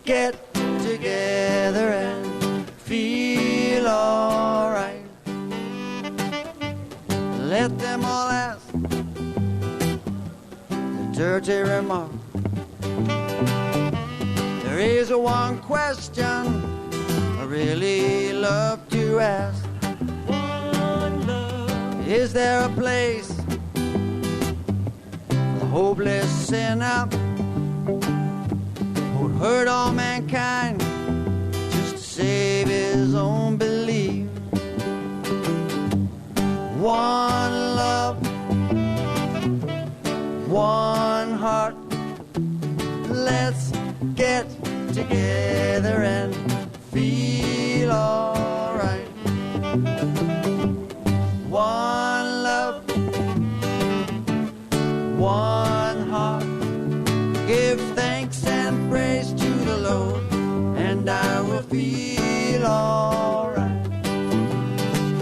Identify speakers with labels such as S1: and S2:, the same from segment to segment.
S1: get together and feel alright. Let them all ask the dirty remark. There is one question I really love to ask. One love. Is there a place for the hopeless sinner who would hurt all mankind just to save his own belief? One love, one heart. Let's get together and feel alright. One love, one heart. Give thanks and praise to the Lord, and I will feel alright.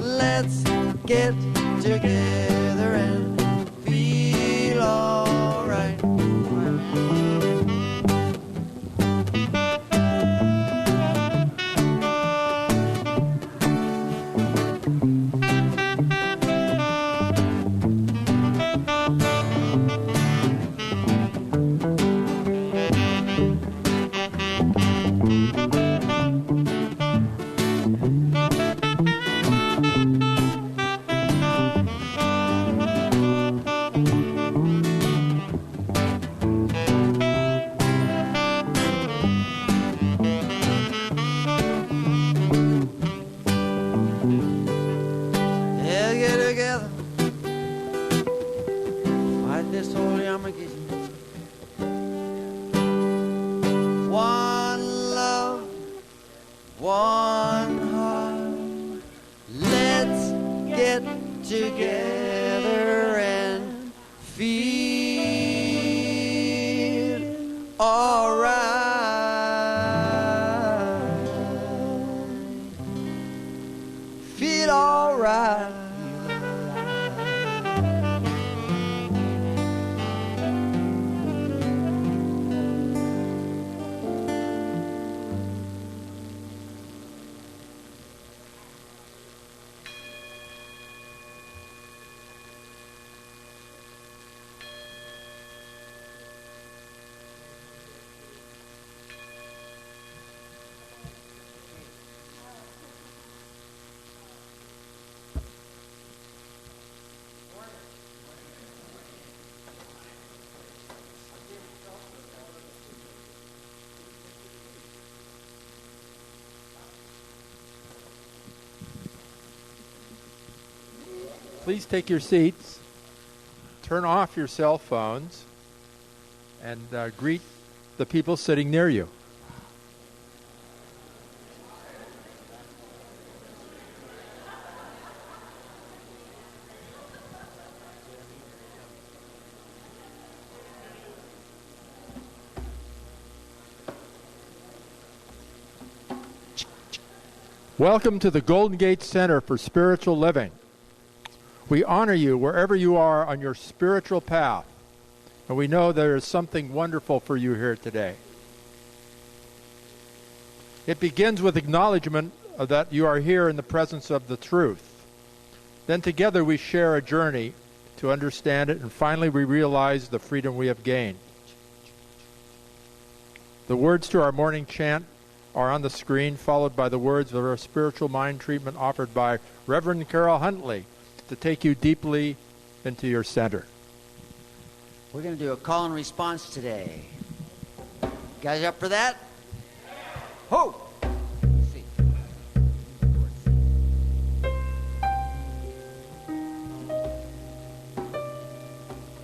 S1: Let's get together and feel alright. Together and feel alright. Feel alright.
S2: Please take your seats, turn off your cell phones, and greet the people sitting near you. Welcome to the Golden Gate Center for Spiritual Living. We honor you wherever you are on your spiritual path, and we know there is something wonderful for you here today. It begins with acknowledgement of that you are here in the presence of the truth. Then together we share a journey to understand it, and finally we realize the freedom we have gained. The words to our morning chant are on the screen, followed by the words of our spiritual mind treatment offered by Reverend Karyl Huntley, to take you deeply into your center.
S1: We're going to do a call and response today. You guys up for that? Ho!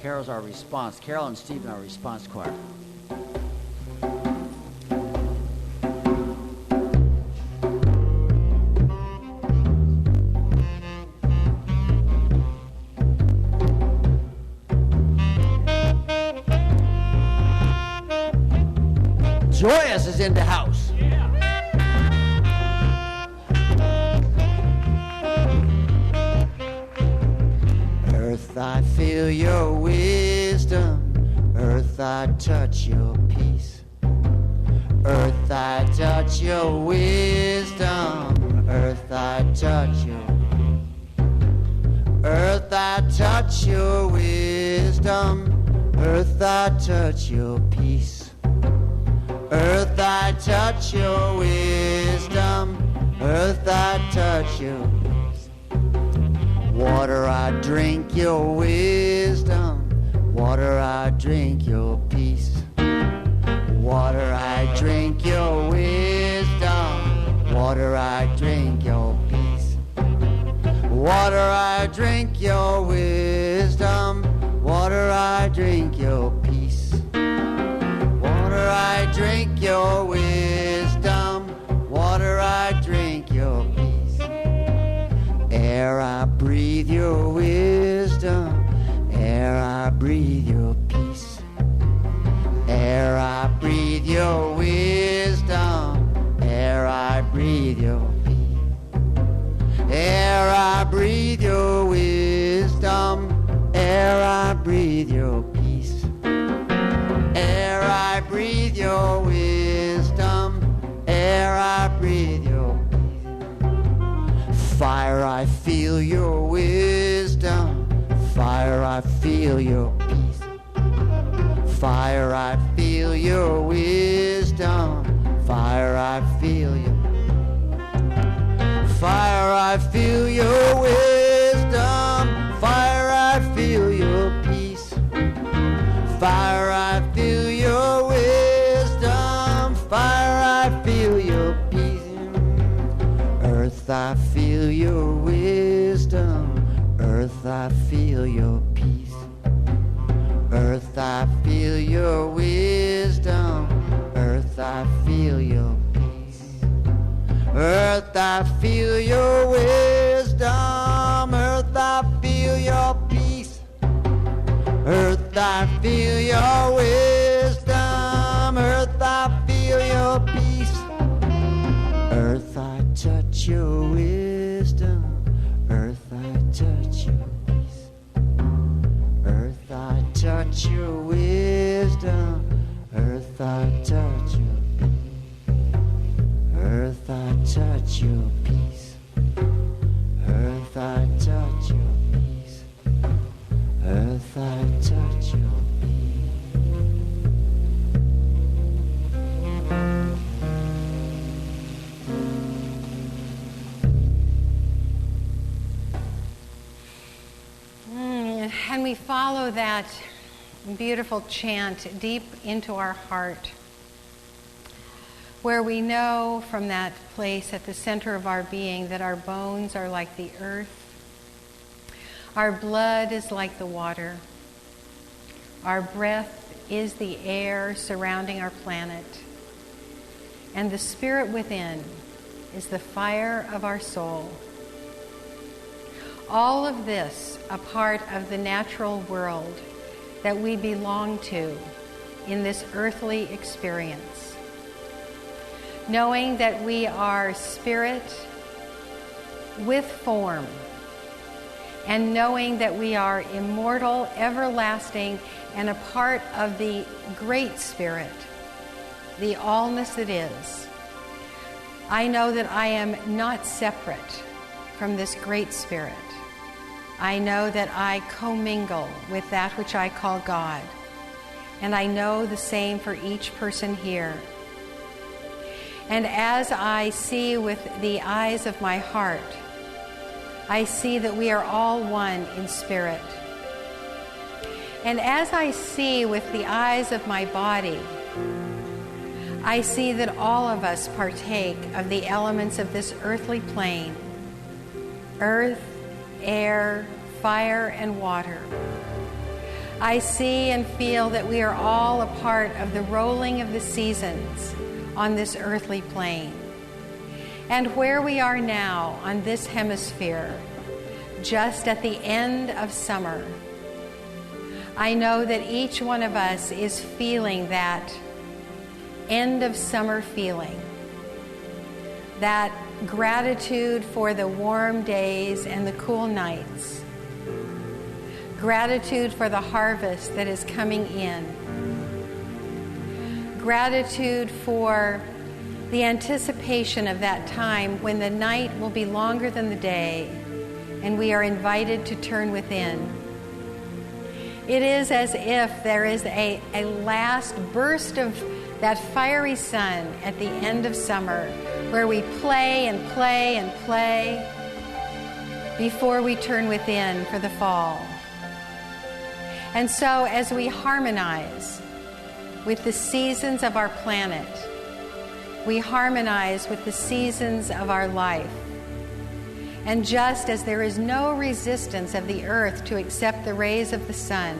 S1: Carol's our response. Karyl and Stephen are our response choir. Joyous is in the house. Yeah. Earth, I feel your wisdom. Earth, I touch your peace. Earth, I touch your wisdom. Earth, I touch your. Earth, I touch your wisdom. Earth, I touch your peace. Earth, I touch your wisdom. Earth, I touch your peace. Water, I drink your wisdom. Water, I drink your peace. Water, I drink your wisdom. Water, I drink your peace. Water, I drink your wisdom. Water, I drink your peace. Water, I drink your wisdom. Water, I drink your peace. Air, I breathe your wisdom. Air, I breathe your peace. Air, I breathe your wisdom. Air, I breathe your peace. Air, I breathe your wisdom. Air, I breathe your peace. Air, I breathe your wisdom. Air, I breathe your peace. Fire, I feel your wisdom. Fire, I feel your peace. Fire, I feel your wisdom. Fire, I feel your. Fire, I feel your wisdom. Fire, I feel your peace. Fire, I feel your wisdom. Fire, I feel your peace. Earth, I feel your wisdom. Earth, I feel your peace. Earth, I feel your wisdom. Earth, I feel your peace. Earth, I feel your wisdom. Earth, I feel your peace. Earth, I feel your wisdom. Earth, I feel your peace. Earth, I touch your wisdom. Earth, I touch your peace. Earth, I touch your wisdom. Earth, I touch your peace. Earth, I touch your peace. Earth, I touch your peace. Earth, I touch your
S3: And we follow that beautiful chant deep into our heart, where we know from that place at the center of our being that our bones are like the earth, our blood is like the water, our breath is the air surrounding our planet, and the spirit within is the fire of our soul. All of this a part of the natural world that we belong to in this earthly experience. Knowing that we are spirit with form, and knowing that we are immortal, everlasting, and a part of the great spirit, the allness that is. I know that I am not separate from this great spirit. I know that I commingle with that which I call God, and I know the same for each person here. And as I see with the eyes of my heart, I see that we are all one in spirit. And as I see with the eyes of my body, I see that all of us partake of the elements of this earthly plane: earth, air, fire, and water. I see and feel that we are all a part of the rolling of the seasons on this earthly plane. And where we are now on this hemisphere, just at the end of summer, I know that each one of us is feeling that end of summer feeling, that gratitude for the warm days and the cool nights, gratitude for the harvest that is coming in, gratitude for the anticipation of that time when the night will be longer than the day and we are invited to turn within. It is as if there is a last burst of that fiery sun at the end of summer where we play and play and play before we turn within for the fall. And so as we harmonize with the seasons of our planet, we harmonize with the seasons of our life. And just as there is no resistance of the earth to accept the rays of the sun,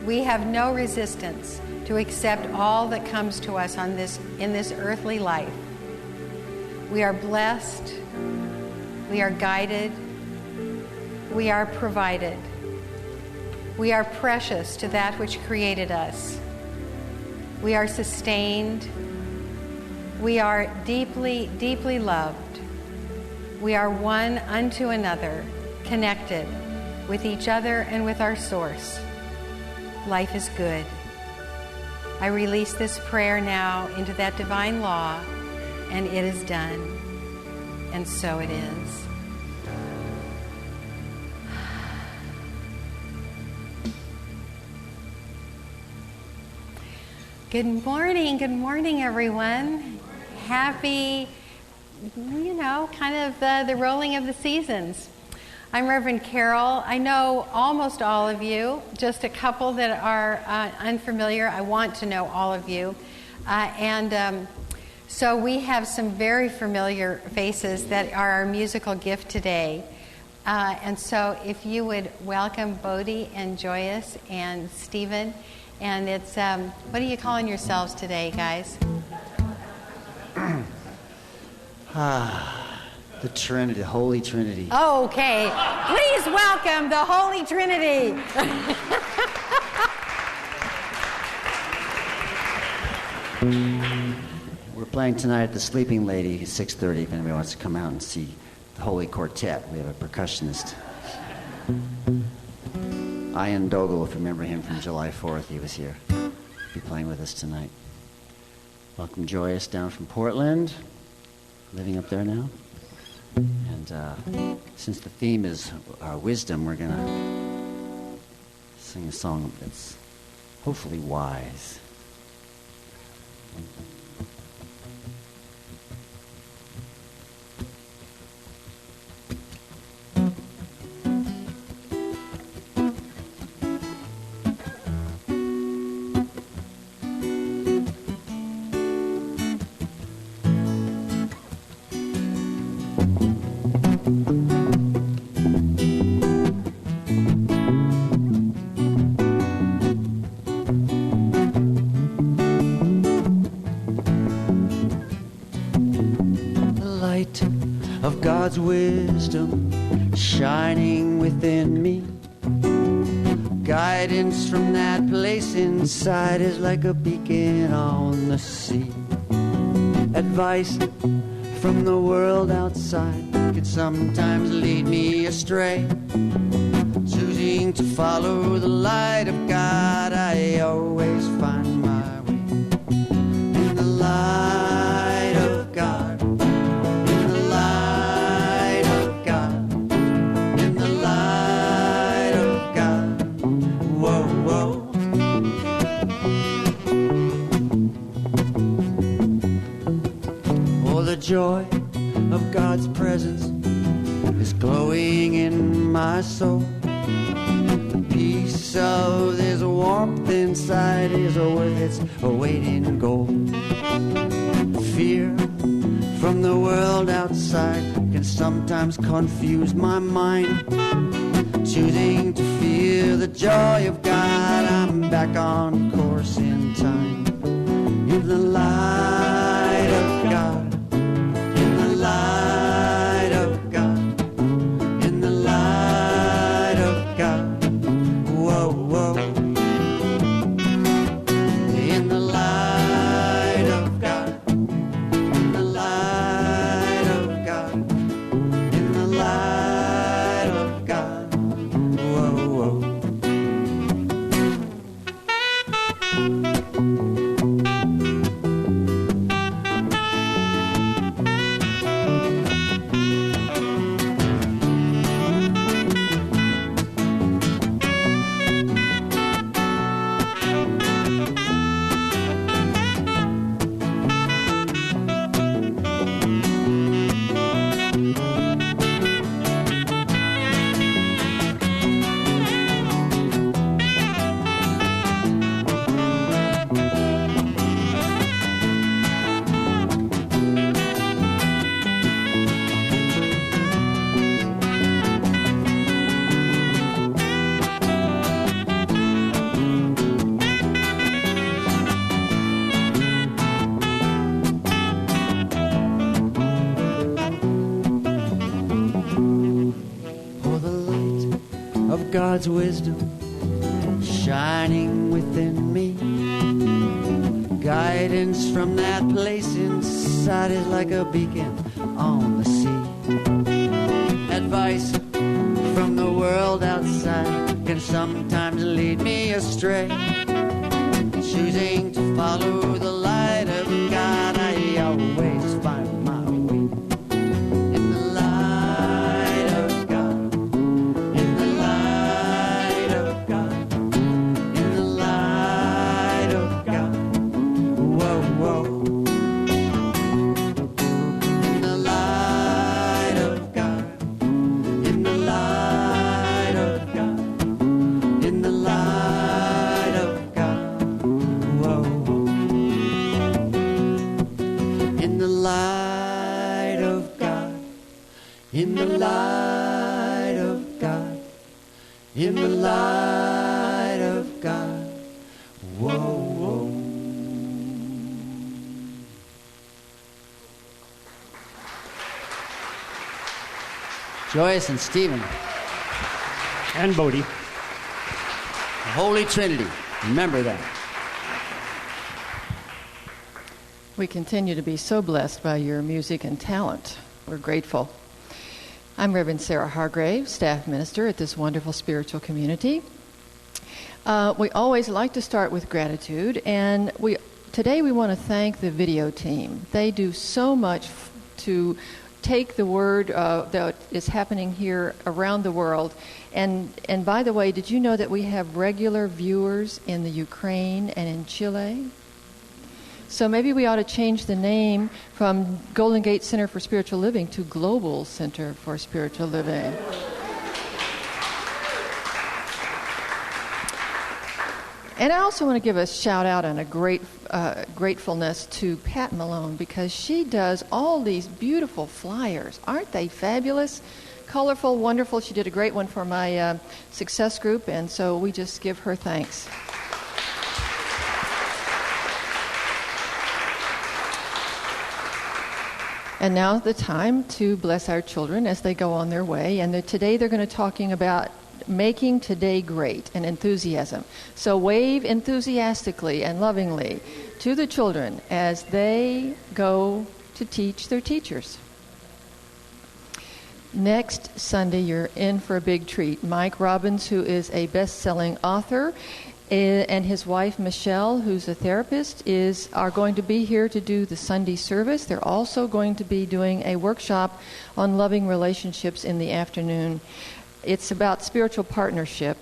S3: we have no resistance to accept all that comes to us in this earthly life. We are blessed, we are guided, we are provided. We are precious to that which created us. We are sustained. We are deeply, deeply loved. We are one unto another, connected with each other and with our source. Life is good. I release this prayer now into that divine law, and it is done. And so it is. Good morning, everyone. Happy, kind of the rolling of the seasons. I'm Reverend Karyl. I know almost all of you, just a couple that are unfamiliar. I want to know all of you. So we have some very familiar faces that are our musical gift today. And so if you would welcome Bodie and Joyous and Stephen. And it's, what are you calling yourselves today, guys?
S1: The Trinity, the Holy Trinity.
S3: Oh, okay. Please welcome the Holy Trinity.
S1: We're playing tonight at the Sleeping Lady at 6:30 if anybody wants to come out and see the Holy Quartet. We have a percussionist. Ian Dogle, if you remember him from July 4th, he was here. He'll be playing with us tonight. Welcome Joyous down from Portland, living up there now. And since the theme is wisdom, we're going to sing a song that's hopefully wise. God's wisdom shining within me. Guidance from that place inside is like a beacon on the sea. Advice from the world outside can sometimes lead me astray. Choosing to follow the light of God, I always find my way. In the light of God. Joy of God's presence is glowing in my soul. The peace of this warmth inside is worth its weight in gold. Fear from the world outside can sometimes confuse my mind. Choosing to feel the joy of God, I'm back on course in time. In the light of God. Light of God, in the light of God, whoa, whoa. In the light of God, in the light of God, in the light of God, whoa, whoa. God's wisdom shining within me. Guidance from that place inside is like a beacon on the sea. Advice from the world outside can sometimes lead me astray. Choosing to follow the light of God, I always find my way. In the light of God, in the light of God, in the light of God. Whoa, whoa. In the light of God, in the light of God, in the light of God. Whoa. In the light of God, in the light of God, in the light of God. Whoa, whoa. Joyce and Stephen.
S4: And Bodie.
S1: The Holy Trinity. Remember that.
S5: We continue to be so blessed by your music and talent. We're grateful. I'm Reverend Sarah Hargrave, staff minister at this wonderful spiritual community. We always like to start with gratitude, and today we want to thank the video team. They do so much to take the word that is happening here around the world. And by the way, did you know that we have regular viewers in the Ukraine and in Chile? So maybe we ought to change the name from Golden Gate Center for Spiritual Living to Global Center for Spiritual Living. And I also want to give a shout out and a gratefulness to Pat Malone, because she does all these beautiful flyers. Aren't they fabulous? Colorful, wonderful. She did a great one for my success group, and so we just give her thanks. And now's the time to bless our children as they go on their way. And today they're going to be talking about making today great and enthusiasm. So wave enthusiastically and lovingly to the children as they go to teach their teachers. Next Sunday, you're in for a big treat. Mike Robbins, who is a best-selling author, and his wife, Michelle, who's a therapist, are going to be here to do the Sunday service. They're also going to be doing a workshop on loving relationships in the afternoon. It's about spiritual partnership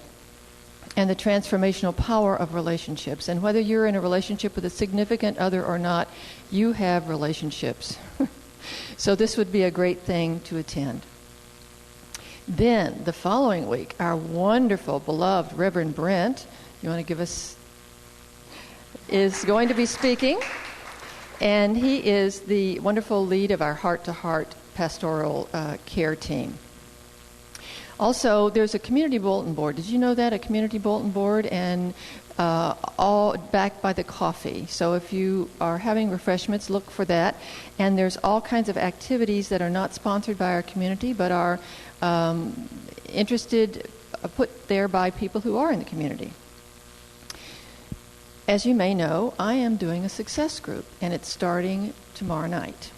S5: and the transformational power of relationships. And whether you're in a relationship with a significant other or not, you have relationships. So this would be a great thing to attend. Then, the following week, our wonderful, beloved Reverend Brent, you want to give us, is going to be speaking. And he is the wonderful lead of our heart-to-heart pastoral care team. Also, there's a community bulletin board. Did you know that? A community bulletin board, and all backed by the coffee. So if you are having refreshments, look for that. And there's all kinds of activities that are not sponsored by our community, but are put there by people who are in the community. As you may know, I am doing a success group, and it's starting tomorrow night.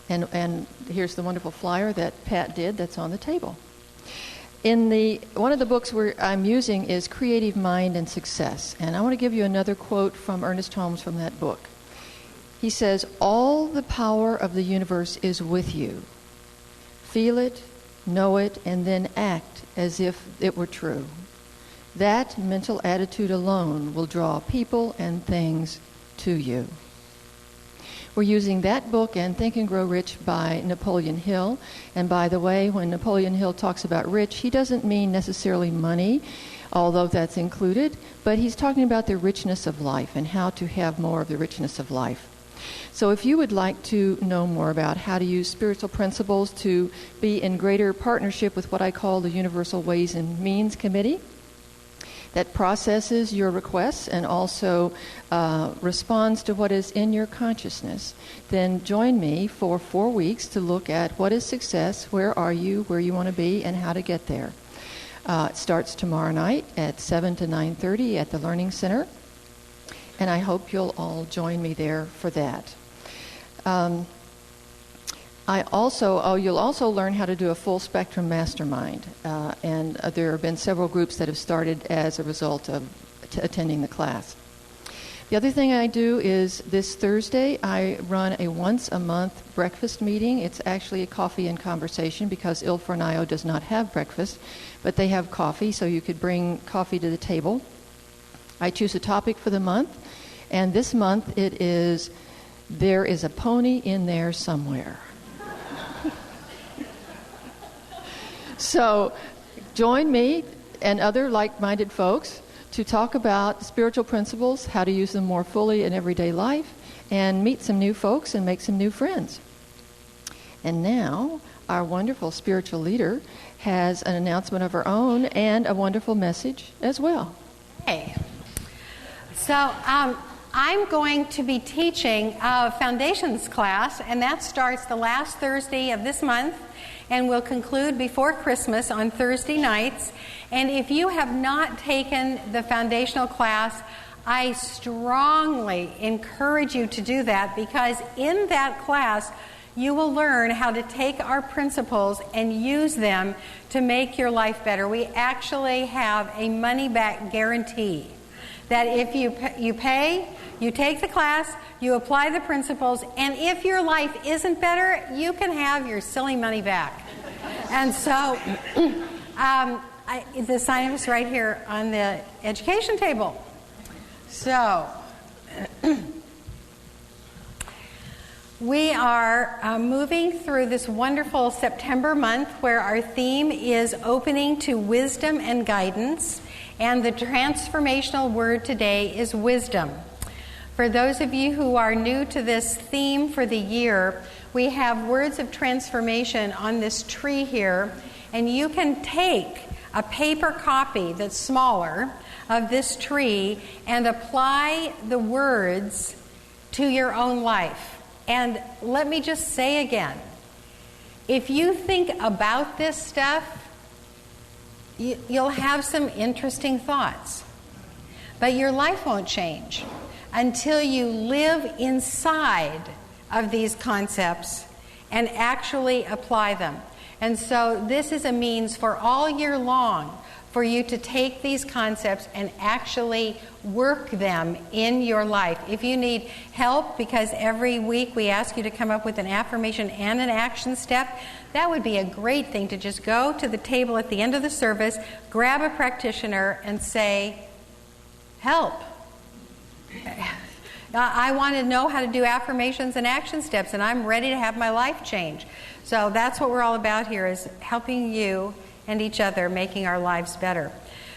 S5: And here's the wonderful flyer that Pat did that's on the table. One of the books I'm using is Creative Mind and Success. And I want to give you another quote from Ernest Holmes from that book. He says, "All the power of the universe is with you. Feel it, know it, and then act as if it were true. That mental attitude alone will draw people and things to you." We're using that book and Think and Grow Rich by Napoleon Hill. And by the way, when Napoleon Hill talks about rich, he doesn't mean necessarily money, although that's included, but he's talking about the richness of life and how to have more of the richness of life. So if you would like to know more about how to use spiritual principles to be in greater partnership with what I call the Universal Ways and Means Committee, that processes your requests and also responds to what is in your consciousness, then join me for 4 weeks to look at what is success, where are you, where you want to be, and how to get there. It starts tomorrow night at 7 to 9:30 at the Learning Center, and I hope you'll all join me there for that. You'll also learn how to do a full spectrum mastermind, and there have been several groups that have started as a result of attending the class. The other thing I do is this Thursday I run a once-a-month breakfast meeting. It's actually a coffee and conversation because Il Fornaio does not have breakfast, but they have coffee, so you could bring coffee to the table. I choose a topic for the month, and this month it is There is a Pony in There Somewhere. So join me and other like-minded folks to talk about spiritual principles, how to use them more fully in everyday life, and meet some new folks and make some new friends. And now, our wonderful spiritual leader has an announcement of her own and a wonderful message as well.
S3: Hey. So, I'm going to be teaching a foundations class, and that starts the last Thursday of this month and will conclude before Christmas on Thursday nights. And if you have not taken the foundational class, I strongly encourage you to do that, because in that class you will learn how to take our principles and use them to make your life better. We actually have a money-back guarantee that if you pay, you take the class, you apply the principles, and if your life isn't better, you can have your silly money back. And so the sign-up is right here on the education table. So we are moving through this wonderful September month where our theme is opening to wisdom and guidance, and the transformational word today is wisdom. For those of you who are new to this theme for the year, we have words of transformation on this tree here, and you can take a paper copy that's smaller of this tree and apply the words to your own life. And let me just say again, if you think about this stuff, you'll have some interesting thoughts. But your life won't change until you live inside of these concepts and actually apply them. And so this is a means for all year long for you to take these concepts and actually work them in your life. If you need help, because every week we ask you to come up with an affirmation and an action step, that would be a great thing to just go to the table at the end of the service, grab a practitioner, and say, help. I want to know how to do affirmations and action steps, and I'm ready to have my life change. So that's what we're all about here, is helping you and each other, making our lives better.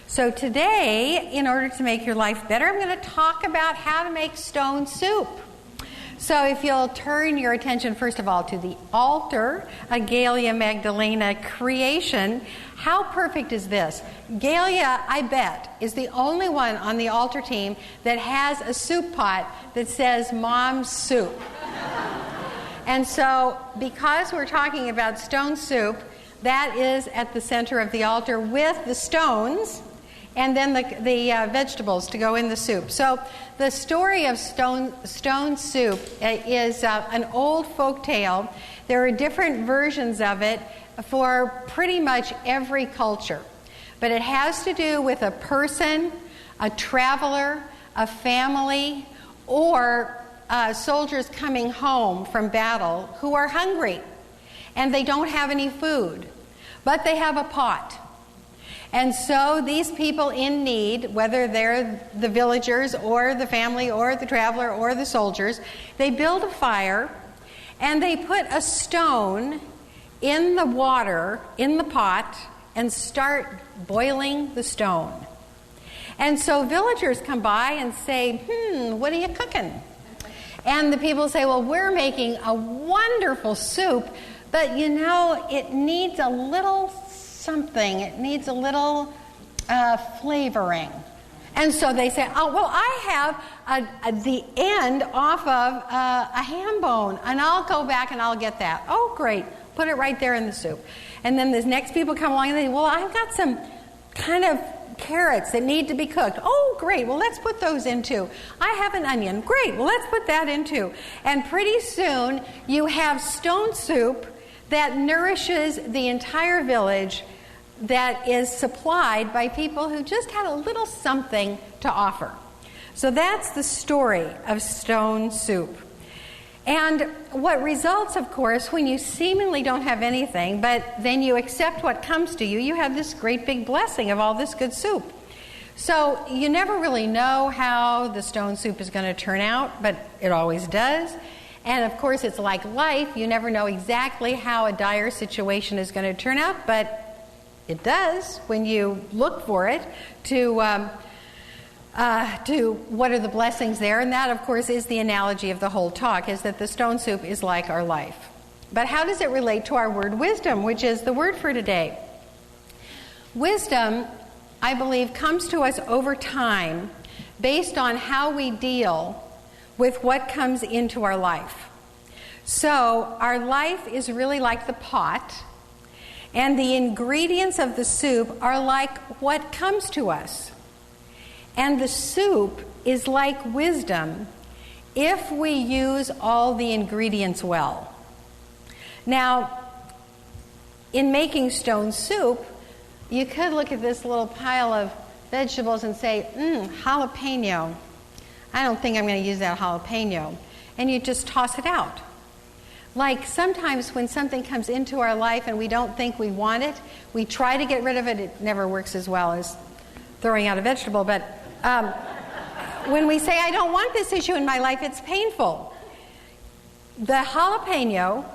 S3: So today, in order to make your life better, I'm going to talk about how to make stone soup. So if you'll turn your attention, first of all, to the altar, a Galia Magdalena creation. How perfect is this? Galia, I bet, is the only one on the altar team that has a soup pot that says Mom's Soup. And so, because we're talking about stone soup, that is at the center of the altar with the stones and then the vegetables to go in the soup. So the story of stone soup is an old folk tale. There are different versions of it for pretty much every culture. But it has to do with a person, a traveler, a family, or soldiers coming home from battle who are hungry and they don't have any food, but they have a pot. And so these people in need, whether they're the villagers or the family or the traveler or the soldiers, they build a fire and they put a stone in the water, in the pot, and start boiling the stone. And so villagers come by and say, what are you cooking? And the people say, well, we're making a wonderful soup, but it needs a little something. It needs a little flavoring. And so they say, oh, well, I have the end off of a ham bone, and I'll go back and I'll get that. Oh, great. Put it right there in the soup. And then the next people come along and they say, well, I've got some kind of carrots that need to be cooked. Oh, great. Well, let's put those into. I have an onion. Great. Well, let's put that into. And pretty soon you have stone soup that nourishes the entire village, that is supplied by people who just had a little something to offer. So that's the story of stone soup. And what results, of course, when you seemingly don't have anything, but then you accept what comes to you, you have this great big blessing of all this good soup. So you never really know how the stone soup is going to turn out, but it always does. And of course, it's like life. You never know exactly how a dire situation is going to turn out, but it does when you look for it to what are the blessings there. And that, of course, is the analogy of the whole talk, is that the stone soup is like our life. But how does it relate to our word wisdom, which is the word for today? Wisdom, I believe, comes to us over time based on how we deal with what comes into our life. So our life is really like the pot, and the ingredients of the soup are like what comes to us. And the soup is like wisdom if we use all the ingredients well. Now, in making stone soup, you could look at this little pile of vegetables and say, jalapeno. I don't think I'm going to use that jalapeno. And you just toss it out. Like sometimes when something comes into our life and we don't think we want it, we try to get rid of it. It never works as well as throwing out a vegetable. But when we say, I don't want this issue in my life, it's painful. The jalapeno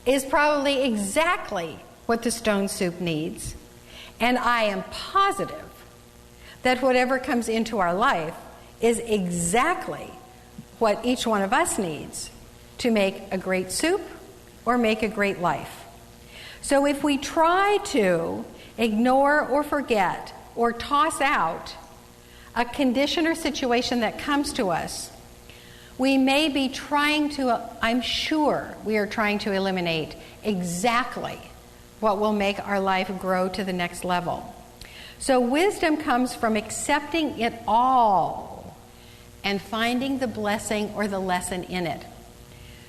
S3: is probably exactly what the stone soup needs. And I am positive that whatever comes into our life is exactly what each one of us needs to make a great soup or make a great life. So if we try to ignore or forget or toss out a condition or situation that comes to us, we may be trying to, I'm sure we are trying to eliminate exactly what will make our life grow to the next level. So wisdom comes from accepting it all and finding the blessing or the lesson in it.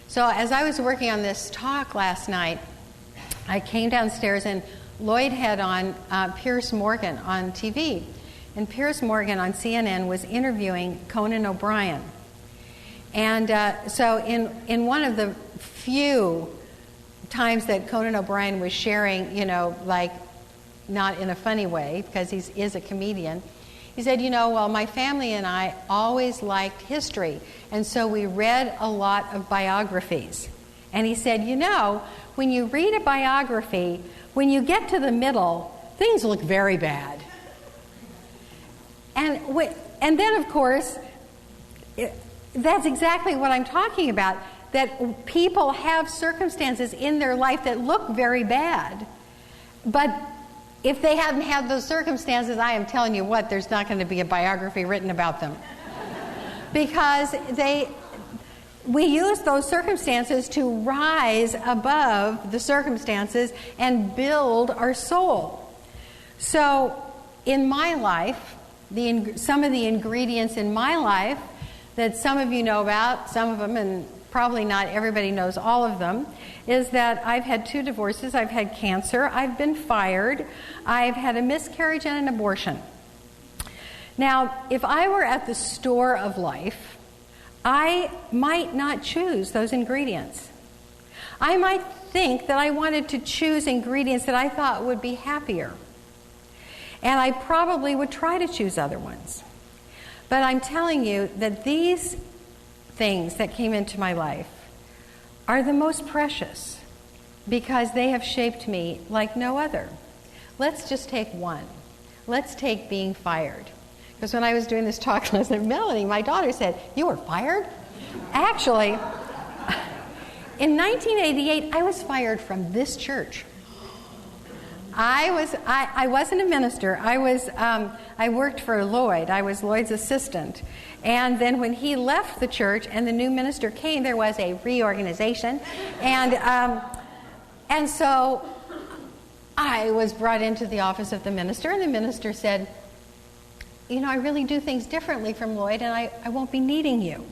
S3: So as I was working on this talk last night, I came downstairs and Lloyd had on Piers Morgan on TV. And Piers Morgan on CNN was interviewing Conan O'Brien. And so in one of the few times that Conan O'Brien was sharing, like not in a funny way, because he is a comedian, he said, well, my family and I always liked history, and so we read a lot of biographies. And he said, when you read a biography, when you get to the middle, things look very bad. And then, of course, that's exactly what I'm talking about, that people have circumstances in their life that look very bad, but if they hadn't had those circumstances, I am telling you what, there's not going to be a biography written about them. Because we use those circumstances to rise above the circumstances and build our soul. So in my life, some of the ingredients in my life that some of you know about, some of them, and probably not everybody knows all of them, is that I've had 2 divorces, I've had cancer, I've been fired, I've had a miscarriage and an abortion. Now, if I were at the store of life, I might not choose those ingredients. I might think that I wanted to choose ingredients that I thought would be happier. And I probably would try to choose other ones. But I'm telling you that these things that came into my life are the most precious because they have shaped me like no other. Let's just take one. Let's take being fired. Because when I was doing this talk last night, Melanie, my daughter, said, "You were fired?" Actually, in 1988, I was fired from this church. I wasn't a minister. I worked for Lloyd. I was Lloyd's assistant. And then when he left the church and the new minister came, there was a reorganization. And so I was brought into the office of the minister, and the minister said, you know, I really do things differently from Lloyd, and I won't be needing you.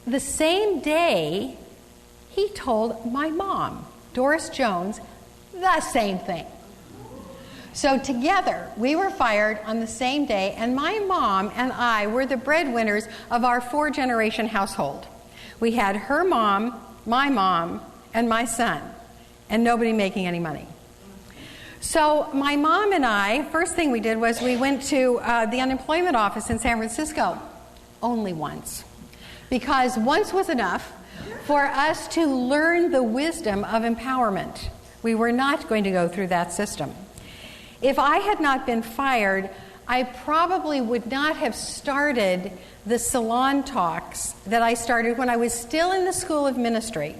S3: The same day, he told my mom, Doris Jones, the same thing. So together, we were fired on the same day, and my mom and I were the breadwinners of our 4-generation household. We had her mom, my mom, and my son, and nobody making any money. So my mom and I, first thing we did was we went to the unemployment office in San Francisco, only once. Because once was enough for us to learn the wisdom of empowerment. We were not going to go through that system. If I had not been fired, I probably would not have started the salon talks that I started when I was still in the School of Ministry,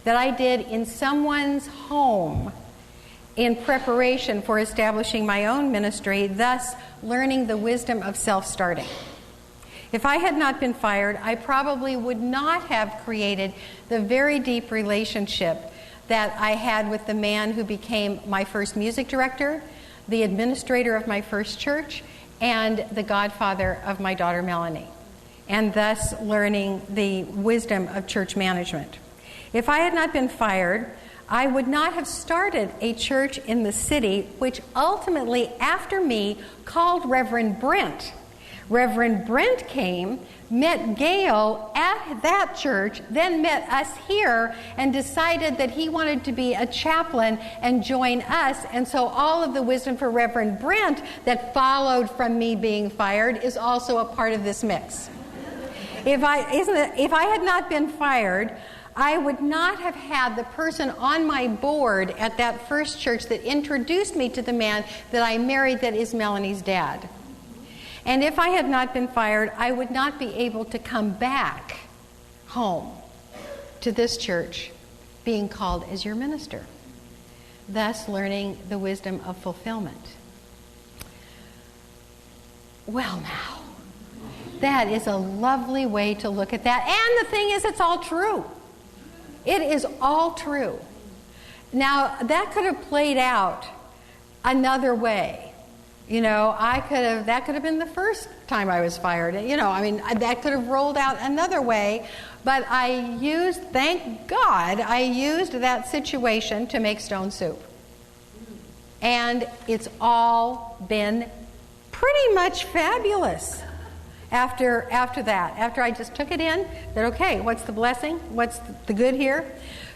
S3: that I did in someone's home in preparation for establishing my own ministry, thus learning the wisdom of self-starting. If I had not been fired, I probably would not have created the very deep relationship that I had with the man who became my first music director, the administrator of my first church, and the godfather of my daughter Melanie, and thus learning the wisdom of church management. If I had not been fired, I would not have started a church in the city, which ultimately, after me, called Reverend Brent. Reverend Brent came, met Gail at that church, then met us here, and decided that he wanted to be a chaplain and join us. And so all of the wisdom for Reverend Brent that followed from me being fired is also a part of this mix. If I had not been fired, I would not have had the person on my board at that first church that introduced me to the man that I married that is Melanie's dad. And if I had not been fired, I would not be able to come back home to this church being called as your minister, thus learning the wisdom of fulfillment. Well, now, that is a lovely way to look at that. And the thing is, it's all true. It is all true. Now, that could have played out another way. You know, that could have been the first time I was fired. You know, I mean, that could have rolled out another way. But thank God, I used that situation to make stone soup. And it's all been pretty much fabulous after that. After I just took it in, that, okay, what's the blessing? What's the good here?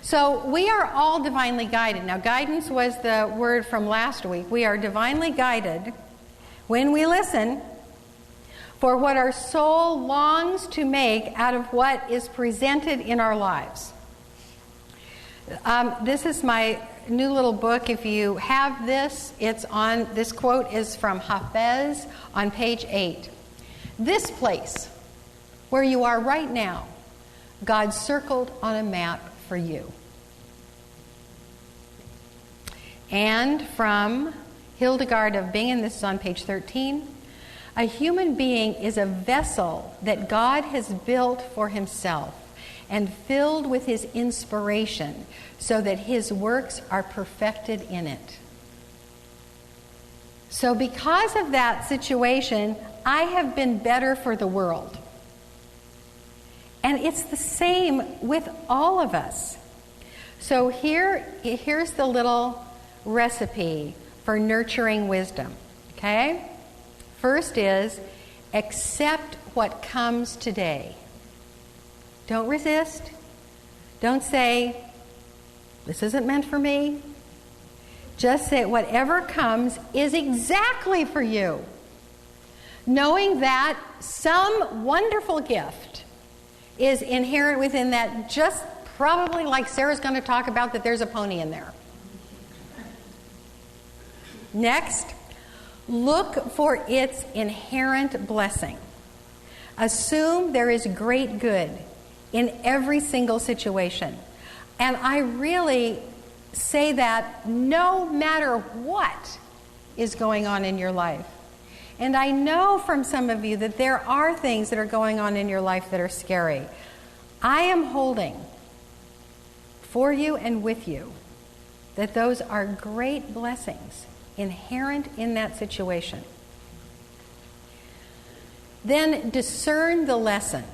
S3: So we are all divinely guided. Now, guidance was the word from last week. We are divinely guided when we listen for what our soul longs to make out of what is presented in our lives. This is my new little book. If you have this, this quote is from Hafez on page 8. This place, where you are right now, God circled on a map for you. And from Hildegard of Bingen, this is on page 13, a human being is a vessel that God has built for himself and filled with his inspiration so that his works are perfected in it. So because of that situation, I have been better for the world. And it's the same with all of us. So here's the little recipe for nurturing wisdom. Okay? First is accept what comes today. Don't resist. Don't say, this isn't meant for me. Just say whatever comes is exactly for you. Knowing that some wonderful gift is inherent within that, just probably like Sarah's going to talk about, that there's a pony in there. Next, look for its inherent blessing. Assume there is great good in every single situation. And I really say that no matter what is going on in your life. And I know from some of you that there are things that are going on in your life that are scary. I am holding for you and with you that those are great blessings inherent in that situation. Then discern the lesson.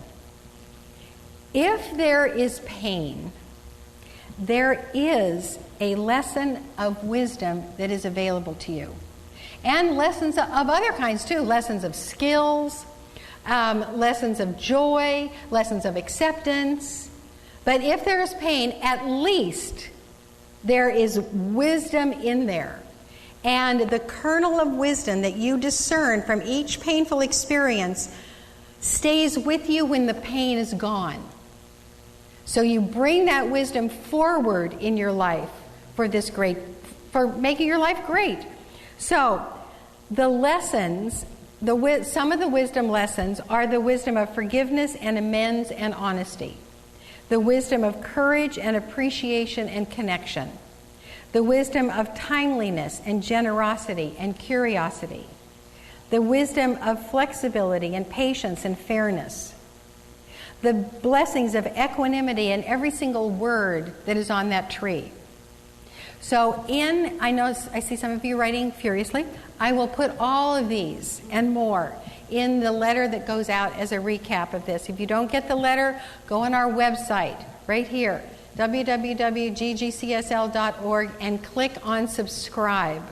S3: If there is pain, there is a lesson of wisdom that is available to you. And lessons of other kinds too, lessons of skills, lessons of joy, lessons of acceptance. But if there is pain, at least there is wisdom in there. And the kernel of wisdom that you discern from each painful experience stays with you when the pain is gone. So you bring that wisdom forward in your life for making your life great. So the lessons, some of the wisdom lessons are the wisdom of forgiveness and amends and honesty. The wisdom of courage and appreciation and connection. The wisdom of timeliness and generosity and curiosity. The wisdom of flexibility and patience and fairness. The blessings of equanimity in every single word that is on that tree. So I see some of you writing furiously. I will put all of these and more in the letter that goes out as a recap of this. If you don't get the letter, go on our website right here, www.ggcsl.org, and click on subscribe.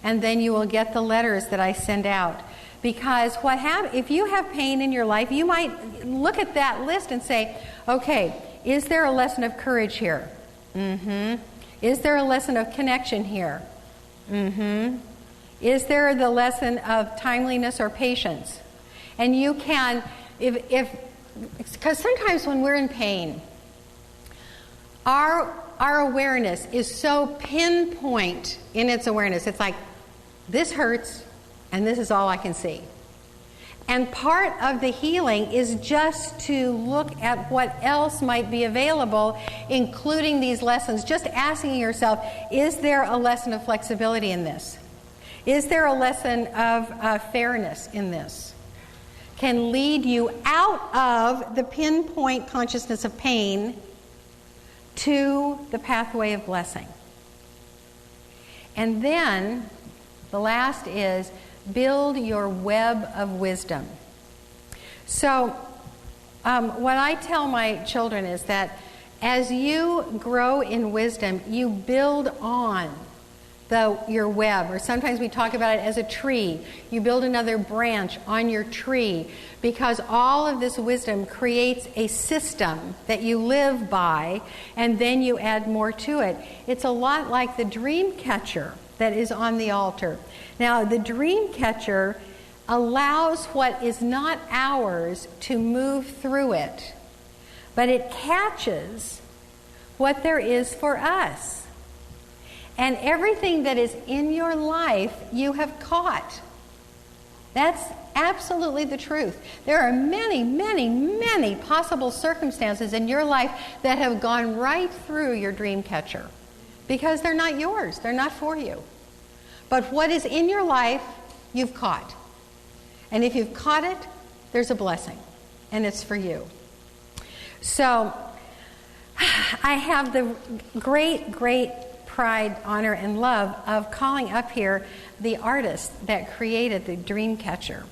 S3: And then you will get the letters that I send out. Because if you have pain in your life, you might look at that list and say, okay, is there a lesson of courage here? Mm-hmm. Is there a lesson of connection here? Mm-hmm. Is there the lesson of timeliness or patience? And you can, because sometimes when we're in pain, our awareness is so pinpoint in its awareness. It's like, this hurts, and this is all I can see. And part of the healing is just to look at what else might be available, including these lessons. Just asking yourself, is there a lesson of flexibility in this? Is there a lesson of fairness in this? Can lead you out of the pinpoint consciousness of pain to the pathway of blessing. And then the last is build your web of wisdom. So what I tell my children is that as you grow in wisdom, you build on your web, or sometimes we talk about it as a tree. You build another branch on your tree, because all of this wisdom creates a system that you live by, and then you add more to it. It's a lot like the dream catcher that is on the altar. Now, the dream catcher allows what is not ours to move through it, but it catches what there is for us. And everything that is in your life, you have caught. That's absolutely the truth. There are many, many, many possible circumstances in your life that have gone right through your dream catcher, because they're not yours. They're not for you. But what is in your life, you've caught. And if you've caught it, there's a blessing, and it's for you. So I have the great pride, honor, and love of calling up here the artist that created the dream catcher.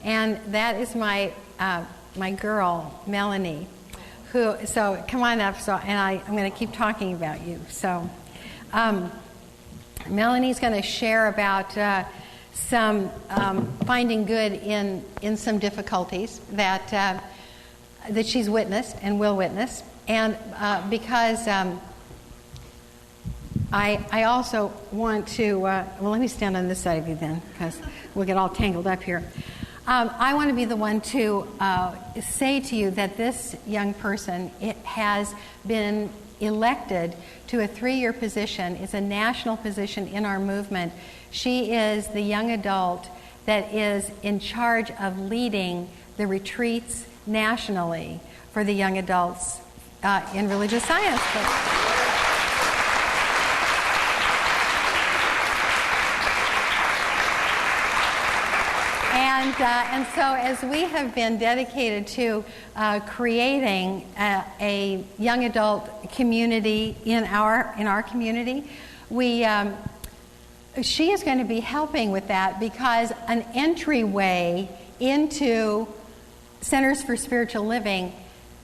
S3: And that is my girl, Melanie, so come on up, and I'm going to keep talking about you. So Melanie's going to share about some finding good in some difficulties that she's witnessed and will witness. And because I also want to, let me stand on this side of you then, because we'll get all tangled up here. I want to be the one to say to you that this young person has been elected to a 3-year position. It's a national position in our movement. She is the young adult that is in charge of leading the retreats nationally for the young adults in religious science. And so as we have been dedicated to creating a young adult community in our community, she is going to be helping with that, because an entryway into Centers for Spiritual Living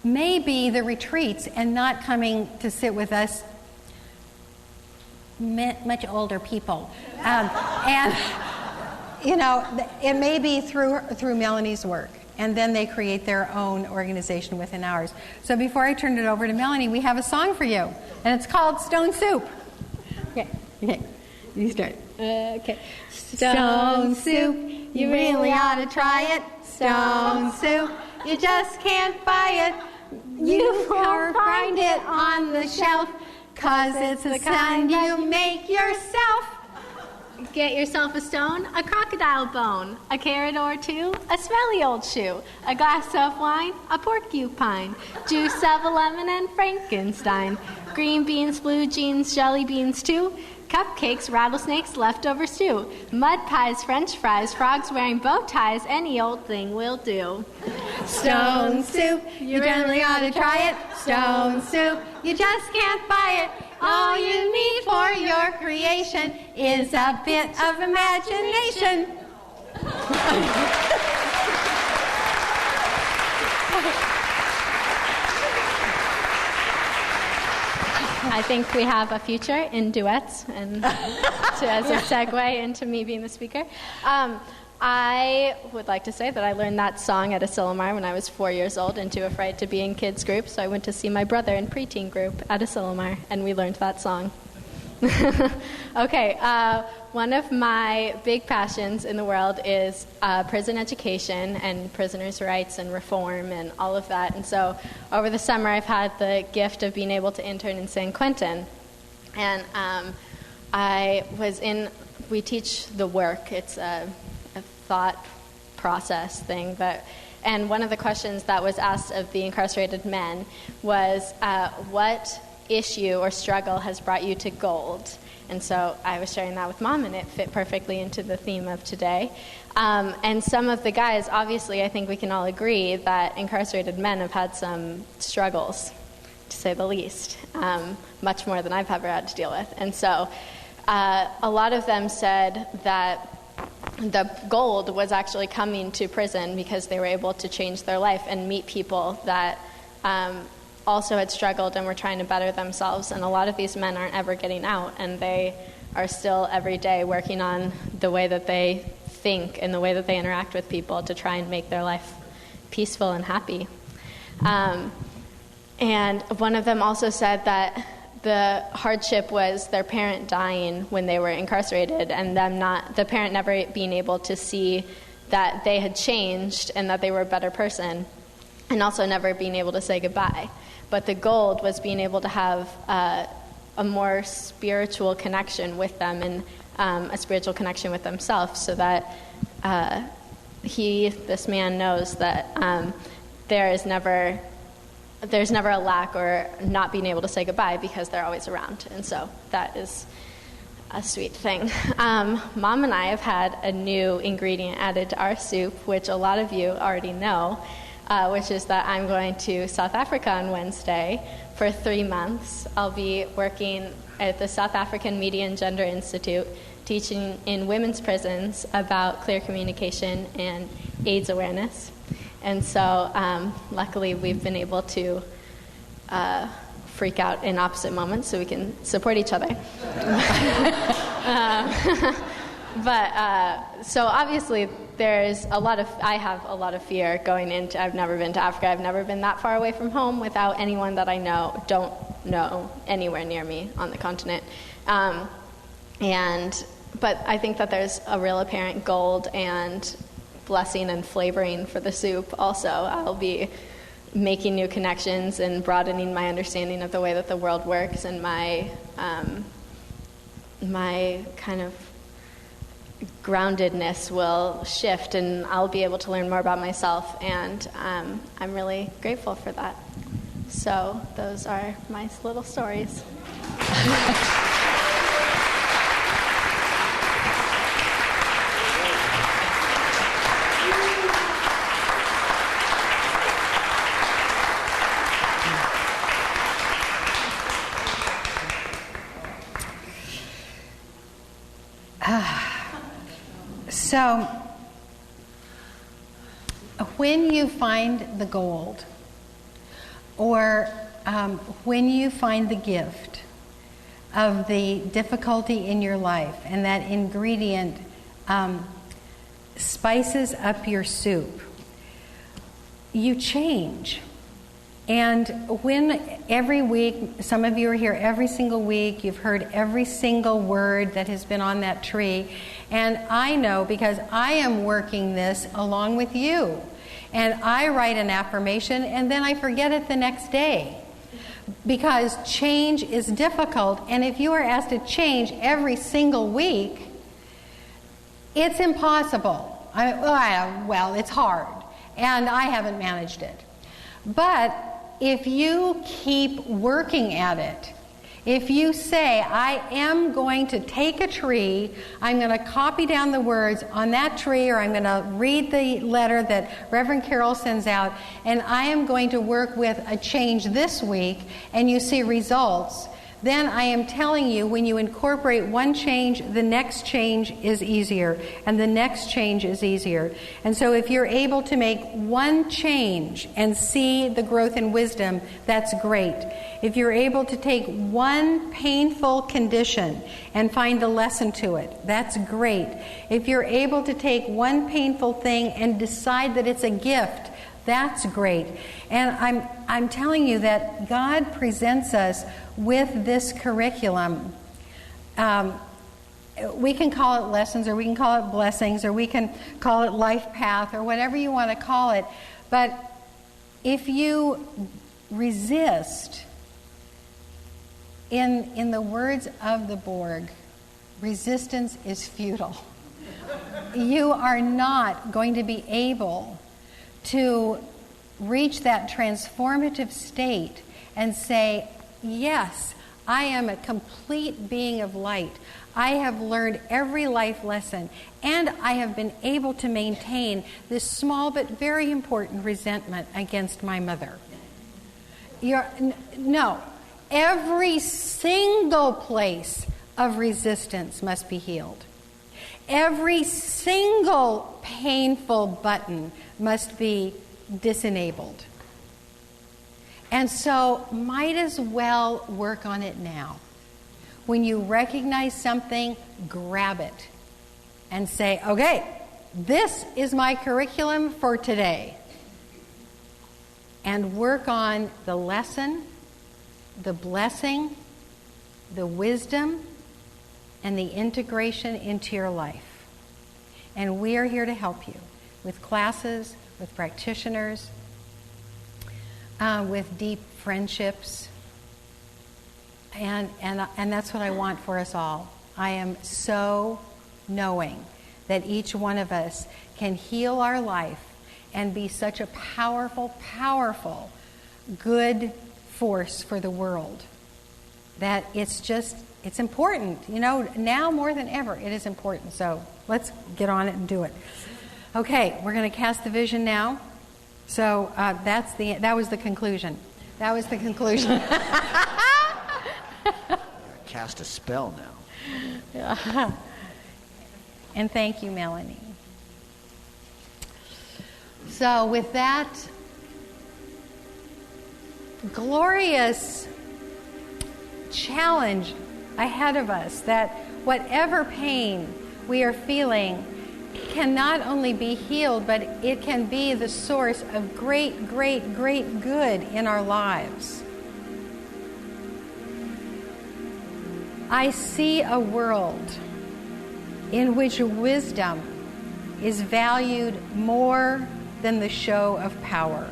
S3: may be the retreats and not coming to sit with us much older people. And, you know, it may be through Melanie's work. And then they create their own organization within ours. So before I turn it over to Melanie, we have a song for you. And it's called Stone Soup. Okay. You start. Okay. Stone Soup, you really ought to try it. Stone Soup, you just can't buy it. You won't find it on the shelf, 'cause it's the kind you make yourself.
S6: Get yourself a stone, a crocodile bone, a carrot or two, a smelly old shoe, a glass of wine, a porcupine, juice of a lemon and Frankenstein, green beans, blue jeans, jelly beans too, cupcakes, rattlesnakes, leftover stew, mud pies, french fries, frogs wearing bow ties, any old thing will do.
S3: Stone Soup, you really ought to try it. Stone Soup, you just can't buy it. All you need for your creation is a bit of imagination.
S6: I think we have a future in duets, and as a segue into me being the speaker. I would like to say that I learned that song at Asilomar when I was 4 years old and too afraid to be in kids' group, so I went to see my brother in preteen group at Asilomar, and we learned that song. Okay, one of my big passions in the world is prison education and prisoners' rights and reform and all of that. And so over the summer I've had the gift of being able to intern in San Quentin. And we teach the work. It's a thought process thing. And one of the questions that was asked of the incarcerated men was, what issue or struggle has brought you to gold? And so I was sharing that with Mom, and it fit perfectly into the theme of today. And some of the guys, obviously, I think we can all agree that incarcerated men have had some struggles, to say the least, much more than I've ever had to deal with. And so a lot of them said that the gold was actually coming to prison because they were able to change their life and meet people that also had struggled and were trying to better themselves. And a lot of these men aren't ever getting out, and they are still every day working on the way that they think and the way that they interact with people to try and make their life peaceful and happy. And one of them also said that the hardship was their parent dying when they were incarcerated, and the parent never being able to see that they had changed and that they were a better person, and also never being able to say goodbye. But the gold was being able to have a more spiritual connection with them, and a spiritual connection with themselves, so that this man knows that there's never a lack or not being able to say goodbye, because they're always around. And so that is a sweet thing. Mom and I have had a new ingredient added to our soup, which a lot of you already know, which is that I'm going to South Africa on Wednesday for 3 months. I'll be working at the South African Media and Gender Institute, teaching in women's prisons about clear communication and AIDS awareness. And so luckily we've been able to freak out in opposite moments so we can support each other. So obviously I have a lot of fear going into, I've never been to Africa, I've never been that far away from home without anyone that I don't know anywhere near me on the continent. But I think that there's a real apparent gold and blessing and flavoring for the soup also. I'll be making new connections and broadening my understanding of the way that the world works, and my kind of groundedness will shift, and I'll be able to learn more about myself, and I'm really grateful for that. So those are my little stories.
S3: So, when you find the gold, or when you find the gift of the difficulty in your life, and that ingredient spices up your soup, you change. And when every week, some of you are here every single week, you've heard every single word that has been on that tree. And I know because I am working this along with you. And I write an affirmation and then I forget it the next day. Because change is difficult. And if you are asked to change every single week, it's impossible. Well, it's hard. And I haven't managed it. But if you keep working at it, if you say, I am going to take a tree, I'm going to copy down the words on that tree, or I'm going to read the letter that Reverend Karyl sends out, and I am going to work with a change this week, and you see results, then I am telling you, when you incorporate one change, the next change is easier, and the next change is easier. And so if you're able to make one change and see the growth in wisdom, that's great. If you're able to take one painful condition and find a lesson to it, that's great. If you're able to take one painful thing and decide that it's a gift, that's great. And I'm telling you that God presents us with this curriculum. We can call it lessons, or we can call it blessings, or we can call it life path, or whatever you want to call it. But if you resist, in the words of the Borg, resistance is futile. You are not going to be able to reach that transformative state and say, yes, I am a complete being of light. I have learned every life lesson, and I have been able to maintain this small but very important resentment against my mother. No. Every single place of resistance must be healed. Every single painful button must be disenabled. And so might as well work on it now. When you recognize something, grab it and say, okay, this is my curriculum for today. And work on the lesson, the blessing, the wisdom, and the integration into your life. And we are here to help you with classes, with practitioners, with deep friendships. And that's what I want for us all. I am so knowing that each one of us can heal our life and be such a powerful, powerful, good force for the world that it's important. You know, now more than ever, it is important. So let's get on it and do it. Okay, we're going to cast the vision now. So that was the conclusion. That was the conclusion.
S1: Cast a spell now.
S3: Yeah. And thank you, Melanie. So with that glorious challenge ahead of us, that whatever pain we are feeling can not only be healed, but it can be the source of great, great, great good in our lives. I see a world in which wisdom is valued more than the show of power.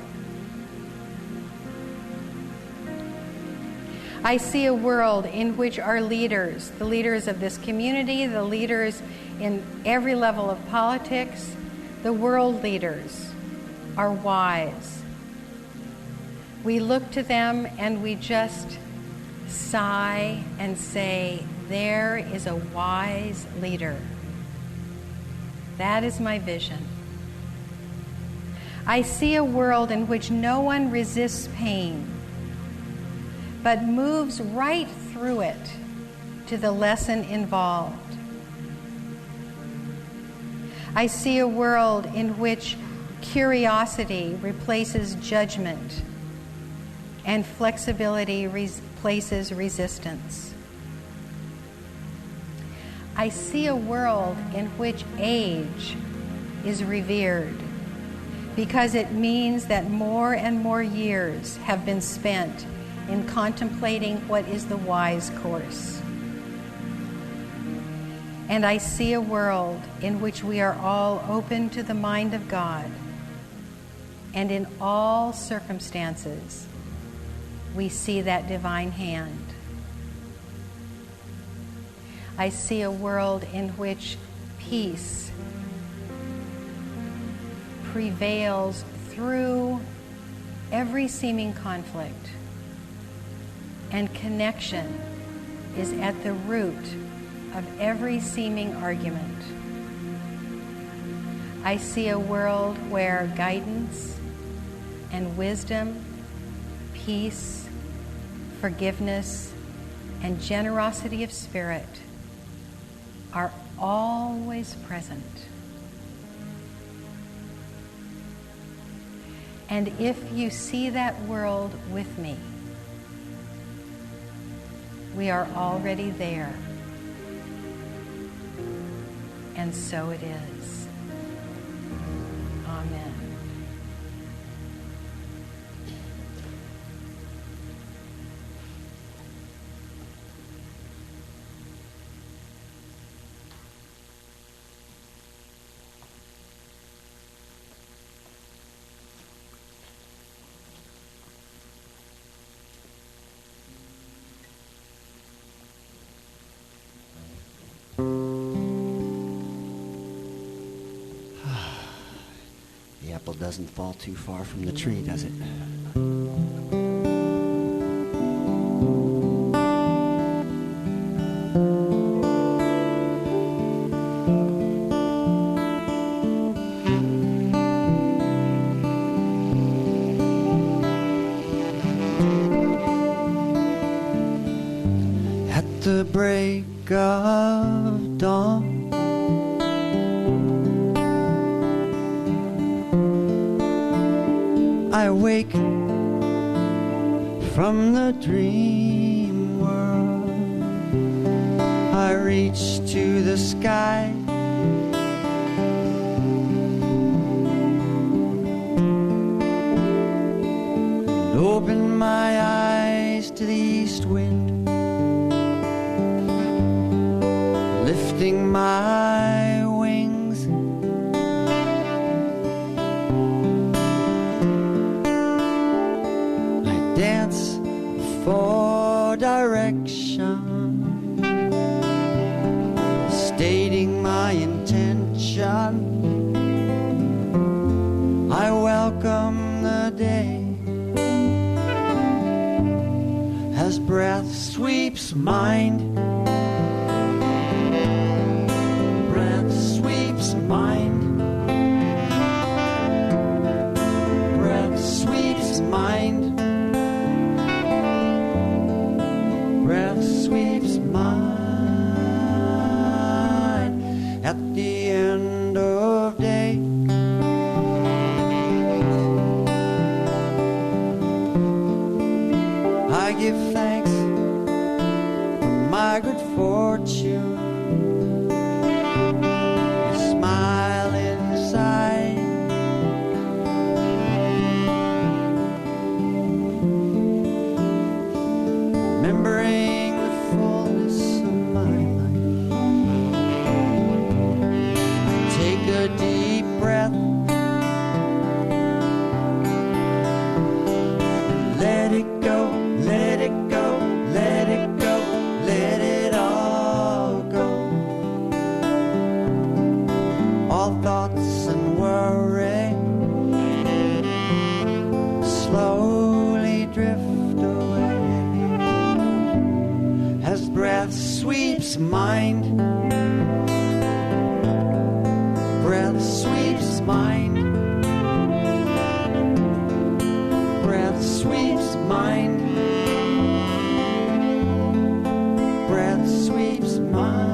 S3: I see a world in which our leaders, the leaders of this community, the leaders in every level of politics, the world leaders, are wise. We look to them and we just sigh and say, there is a wise leader. That is my vision. I see a world in which no one resists pain, but moves right through it to the lesson involved. I see a world in which curiosity replaces judgment and flexibility replaces resistance. I see a world in which age is revered because it means that more and more years have been spent in contemplating what is the wise course. And I see a world in which we are all open to the mind of God, and in all circumstances, we see that divine hand. I see a world in which peace prevails through every seeming conflict, and connection is at the root of every seeming argument. I see a world where guidance and wisdom, peace, forgiveness, and generosity of spirit are always present. And if you see that world with me, we are already there. And so it is. Amen.
S1: The apple doesn't fall too far from the tree, does it? At the break of dawn, I wake from the dream world. I reach to the sky, and open my eyes to the east wind, lifting my wings. Dance for direction, stating my intention. I welcome the day as breath sweeps mind. Breath sweeps mind. Breath sweeps mind. Breath sweeps mine at the end of day. I give thanks for my good fortune. You smile inside. Remembering the fullness of my life, I take a deep breath, let it go, let it go, let it go, let it all go. All thoughts and worry slowly drift away as breath sweeps mind. Breath sweeps mind. Breath sweeps mind. Breath sweeps mind.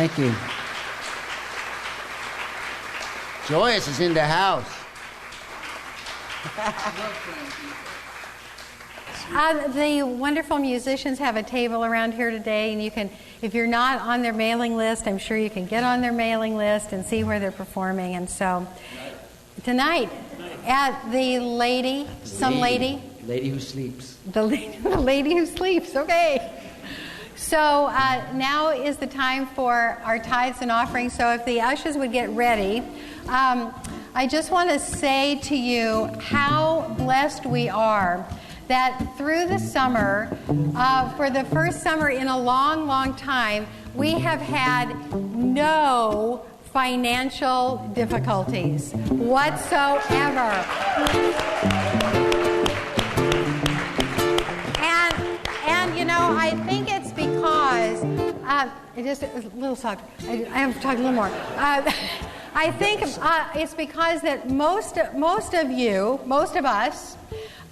S1: Thank you. Joyous is in the house.
S3: The wonderful musicians have a table around here today, and you can, if you're not on their mailing list, I'm sure you can get on their mailing list and see where they're performing. And so, tonight at the lady who sleeps. The lady who sleeps, okay. So now is the time for our tithes and offerings. So if the ushers would get ready, I just want to say to you how blessed we are that through the summer, for the first summer in a long, long time, we have had no financial difficulties whatsoever. And you know, I think it's because, just a little soft, I have to talk a little more. I think it's because that most of us,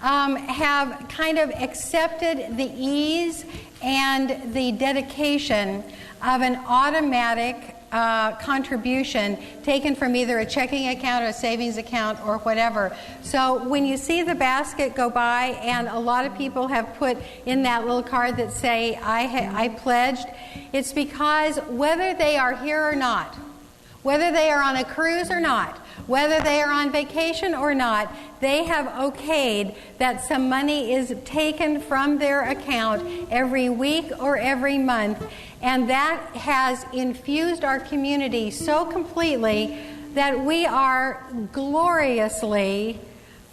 S3: have kind of accepted the ease and the dedication of an automatic contribution taken from either a checking account or a savings account or whatever. So when you see the basket go by, and a lot of people have put in that little card that say, I pledged, it's because whether they are here or not, whether they are on a cruise or not, whether they are on vacation or not, they have okayed that some money is taken from their account every week or every month. And that has infused our community so completely that we are gloriously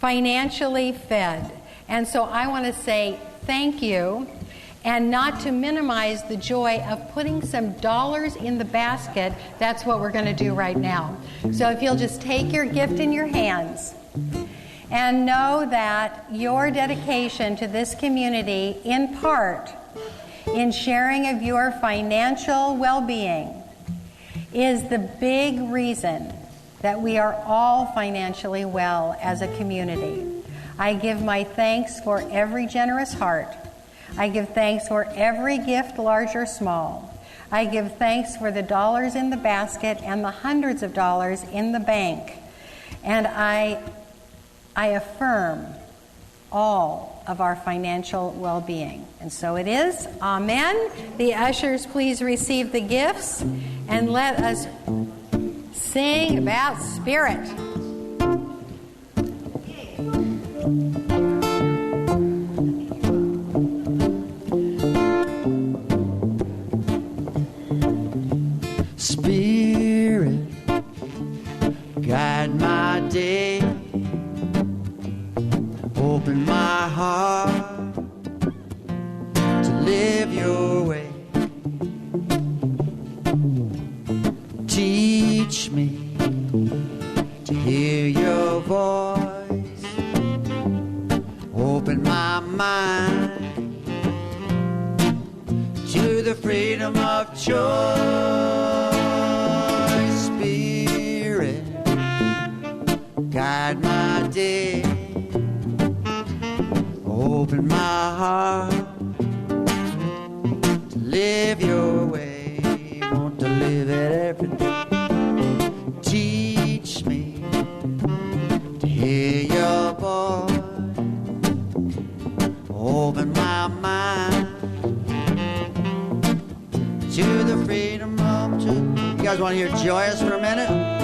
S3: financially fed. And so I want to say thank you, and not to minimize the joy of putting some dollars in the basket. That's what we're going to do right now. So if you'll just take your gift in your hands and know that your dedication to this community, in part, in sharing of your financial well-being, is the big reason that we are all financially well as a community. I give my thanks for every generous heart. I give thanks for every gift, large or small. I give thanks for the dollars in the basket and the hundreds of dollars in the bank. And I affirm all of our financial well-being. And so it is. Amen. The ushers, please receive the gifts, and let us sing about spirit.
S1: Spirit, guide my day, open my heart to live your way. Teach me to hear your voice, open my mind to the freedom of choice. Spirit, guide my day, open my heart to live your way. Want to live it every day. Teach me to hear your voice, open my mind to the freedom of truth. You guys want to hear Joyous for a minute?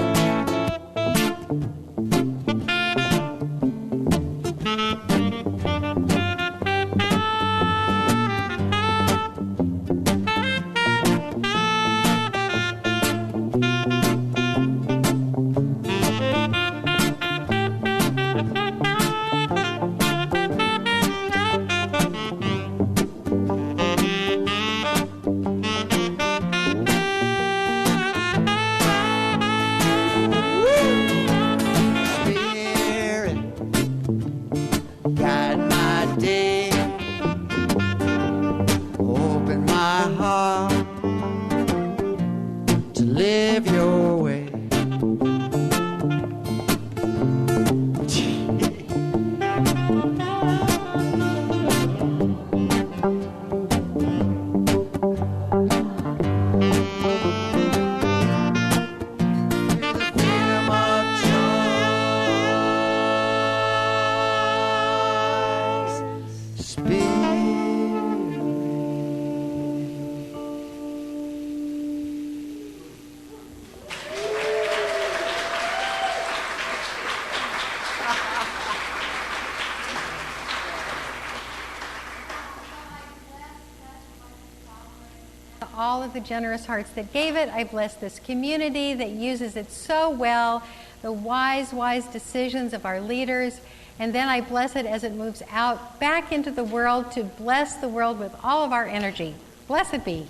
S3: of the generous hearts that gave it. I bless this community that uses it so well, the wise decisions of our leaders. And then I bless it as it moves out back into the world to bless the world with all of our energy. Blessed be.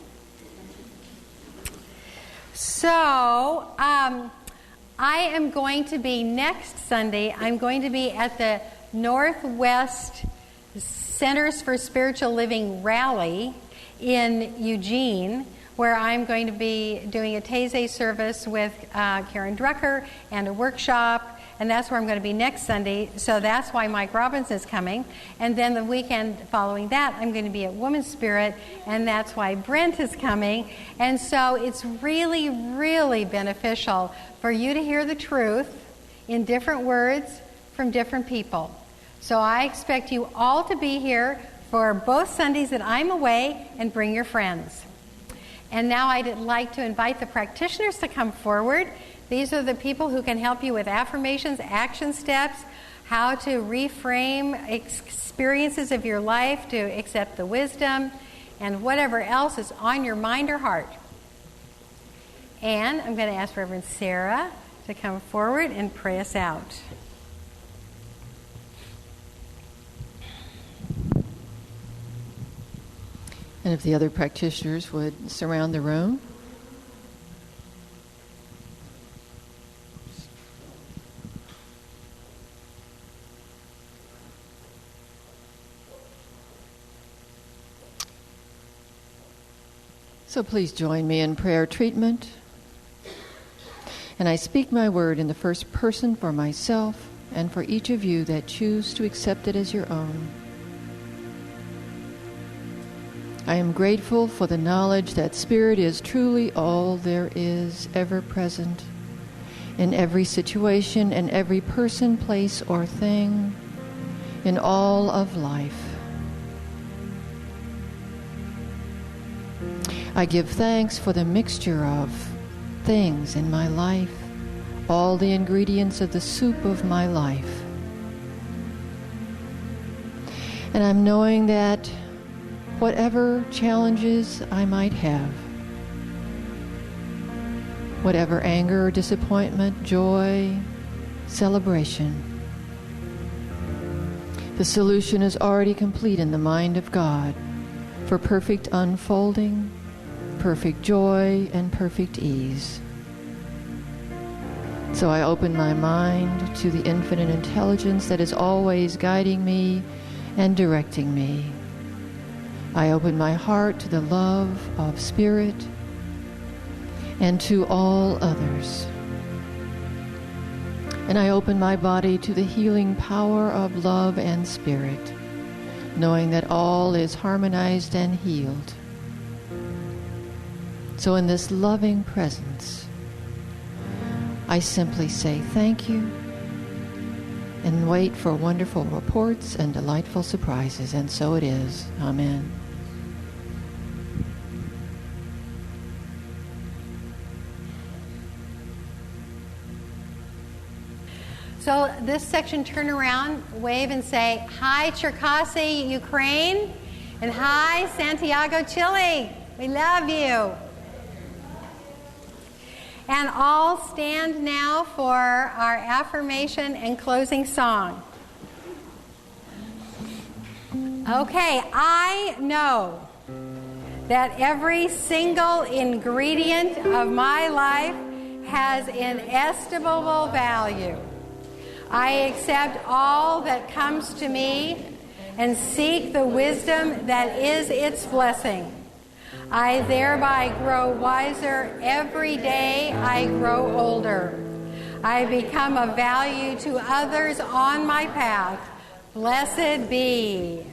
S3: So, I am going to be next Sunday, I'm going to be at the Northwest Centers for Spiritual Living Rally in Eugene, where I'm going to be doing a Taizé service with Karen Drucker and a workshop. And that's where I'm going to be next Sunday. So that's why Mike Robinson is coming. And then the weekend following that, I'm going to be at Woman's Spirit. And that's why Brent is coming. And so it's really, really beneficial for you to hear the truth in different words from different people. So I expect you all to be here for both Sundays that I'm away, and bring your friends. And now I'd like to invite the practitioners to come forward. These are the people who can help you with affirmations, action steps, how to reframe experiences of your life to accept the wisdom, and whatever else is on your mind or heart. And I'm going to ask Reverend Sarah to come forward and pray us out.
S5: And if the other practitioners would surround the room. So please join me in prayer treatment. And I speak my word in the first person for myself and for each of you that choose to accept it as your own. I am grateful for the knowledge that Spirit is truly all there is, ever present, in every situation and every person, place, or thing, in all of life. I give thanks for the mixture of things in my life, all the ingredients of the soup of my life. And I'm knowing that whatever challenges I might have, whatever anger or disappointment, joy, celebration, the solution is already complete in the mind of God for perfect unfolding, perfect joy, and perfect ease. So I open my mind to the infinite intelligence that is always guiding me and directing me. I open my heart to the love of Spirit and to all others. And I open my body to the healing power of love and Spirit, knowing that all is harmonized and healed. So in this loving presence, I simply say thank you and wait for wonderful reports and delightful surprises. And so it is. Amen.
S3: So this section, turn around, wave and say, hi Cherkasy, Ukraine, and hi Santiago, Chile. We love you. And all stand now for our affirmation and closing song. Okay, I know that every single ingredient of my life has inestimable value. I accept all that comes to me and seek the wisdom that is its blessing. I thereby grow wiser every day I grow older. I become of value to others on my path. Blessed be.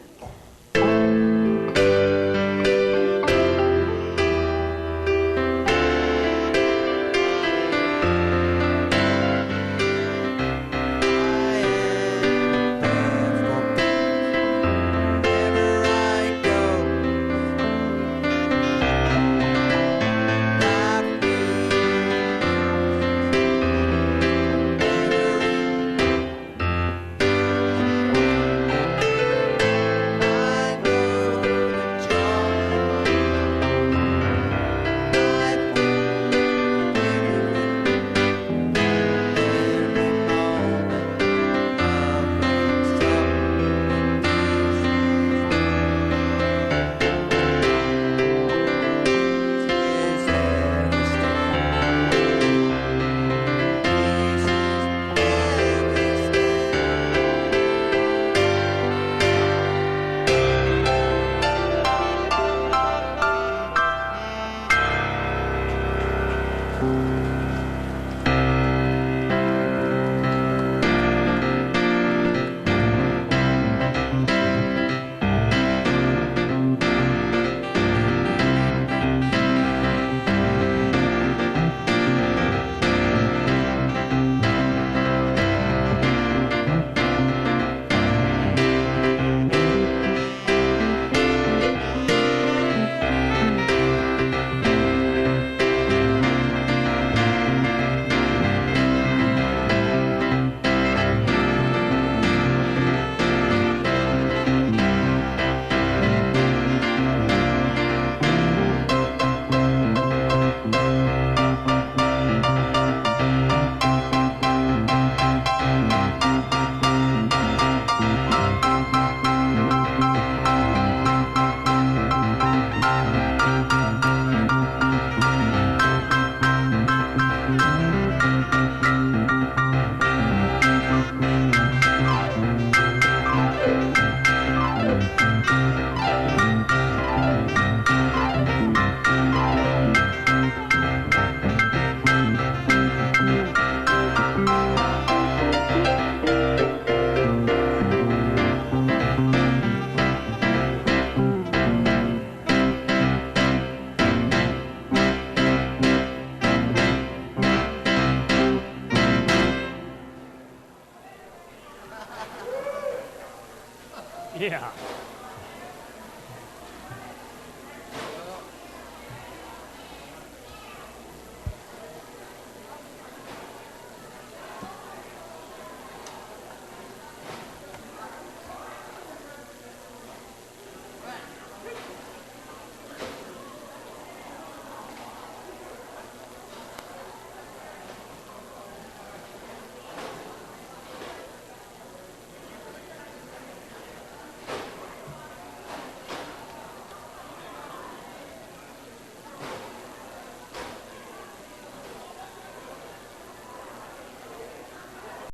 S4: Yeah.